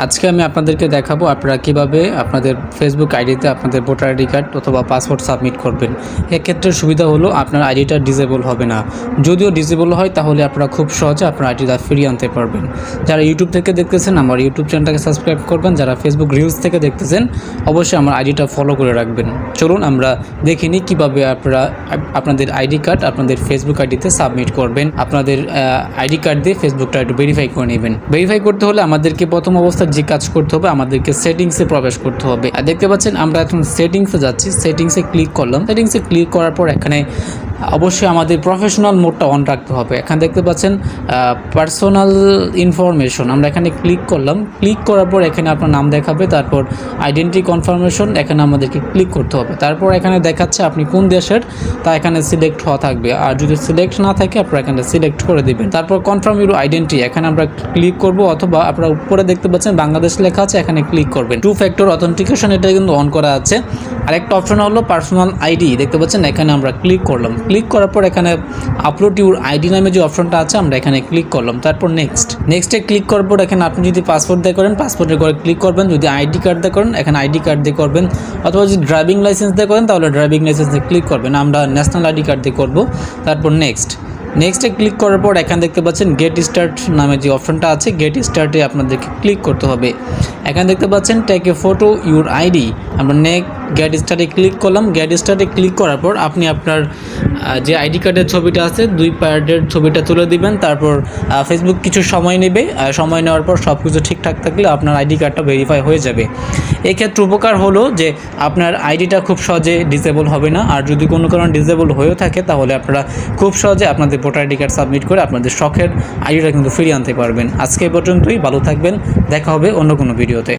আজকে আমি আপনাদেরকে দেখাবো আপনারা কিভাবে আপনাদের ফেসবুক আইডিতে আপনাদের ভোটার আইডি কার্ড অথবা পাসপোর্ট সাবমিট করবেন। এক্ষেত্রে সুবিধা হলো আপনার আইডিটা ডিসেবল হবে না। যদিও ডিসেবল হয় তাহলে আপনারা খুব সহজে আপনার আইডিটা ফিরিয়ে আনতে পারবেন। যারা ইউটিউব থেকে দেখতেছেন আমার ইউটিউব চ্যানেলটাকে সাবস্ক্রাইব করবেন, যারা ফেসবুক রিলস থেকে দেখতেছেন অবশ্যই আমার আইডিটা ফলো করে রাখবেন। চলুন আমরা দেখে নিই কীভাবে আপনারা আপনাদের আইডি কার্ড আপনাদের ফেসবুক আইডিতে সাবমিট করবেন। আপনাদের আইডি কার্ড দিয়ে ফেসবুকটা একটু ভেরিফাই করে নেবেন। ভেরিফাই করতে হলে আমাদেরকে প্রথম অবস্থায় যে কাজ করতে হবে, আমাদেরকে সেটিংসে প্রবেশ করতে হবে। আর দেখতে পাচ্ছেন আমরা এখন সেটিংসে যাচ্ছি, সেটিংসে ক্লিক করলাম। সেটিংসে ক্লিক করার পর এখানে অবশ্যই আমাদের প্রফেশনাল মোডটা অন রাখতে হবে। এখানে দেখতে পাচ্ছেন পার্সোনাল ইনফরমেশন, আমরা এখানে ক্লিক করলাম। ক্লিক করার পর এখানে আপনার নাম দেখাবে, তারপর আইডেন্টি কনফার্মেশন এখানে আমাদেরকে ক্লিক করতে হবে। তারপর এখানে দেখাচ্ছে আপনি কোন দেশের, তা এখানে সিলেক্ট হওয়া থাকবে। আর যদি সিলেক্ট না থাকে আপনারা এখানে সিলেক্ট করে দেবেন। তারপর কনফার্ম ইউর আইডেন্টি এখানে আমরা ক্লিক করব, অথবা আপনারা উপরে দেখতে পাচ্ছেন বাংলাদেশ লেখা আছে, এখানে ক্লিক করবেন। 2 ফ্যাক্টর অথেন্টিকেশন এটা কিন্তু অন করা আছে। আরেকটা অপশন হলো পার্সোনাল আইডি, দেখতে পাচ্ছেন এখানে আমরা ক্লিক করলাম। ক্লিক করার পর এখানে আপলোড ইউর আইডি নামে যে অপশনটা আছে আমরা এখানে ক্লিক করলাম। তারপর নেক্সটে ক্লিক করার পর এখানে আপনি যদি পাসপোর্ট দিয়ে করেন পাসপোর্টের করে ক্লিক করবেন, যদি আইডি কার্ড দিয়ে করেন এখানে আইডি কার্ড দিয়ে করবেন, অথবা যদি ড্রাইভিং লাইসেন্স দিয়ে করেন তাহলে ড্রাইভিং লাইসেন্স দিয়ে ক্লিক করবেন। আমরা ন্যাশনাল আইডি কার্ড দিয়ে করবো। তারপর নেক্সটে ক্লিক করার পর এখানে দেখতে পাচ্ছেন গেট স্টার্ট নামে যে অপশনটা আছে, গেট স্টার্টে আপনাদেরকে ক্লিক করতে হবে। এখানে দেখতে পাচ্ছেন take a photo your ID, আমরা গেট স্টার্টে ক্লিক করলাম। গেট স্টার্টে ক্লিক করার পর আপনি আপনার যে আইডি কার্ডের ছবিটা আছে 2 পার্টের ছবিটা তুলে দিবেন। তারপর ফেসবুক কিছু সময় নেবে, সময় নেওয়ার পর সব কিছু ঠিকঠাক থাকলে আপনার আইডি কার্ডটা ভেরিফাই হয়ে যাবে। এক্ষেত্রে উপকার হলো যে আপনার আইডিটা খুব সহজে ডিসেবল হবে না। আর যদি কোনো কারণে ডিসেবল হয়েও থাকে তাহলে আপনারা খুব সহজে আপনাদের ভোটার আইডি কার্ড সাবমিট করে আপনাদের শখের আইডিটা কিন্তু ফিরিয়ে আনতে পারবেন। আজকে এ পর্যন্তই, ভালো থাকবেন, দেখা হবে অন্য কোনো ভিডিওতে।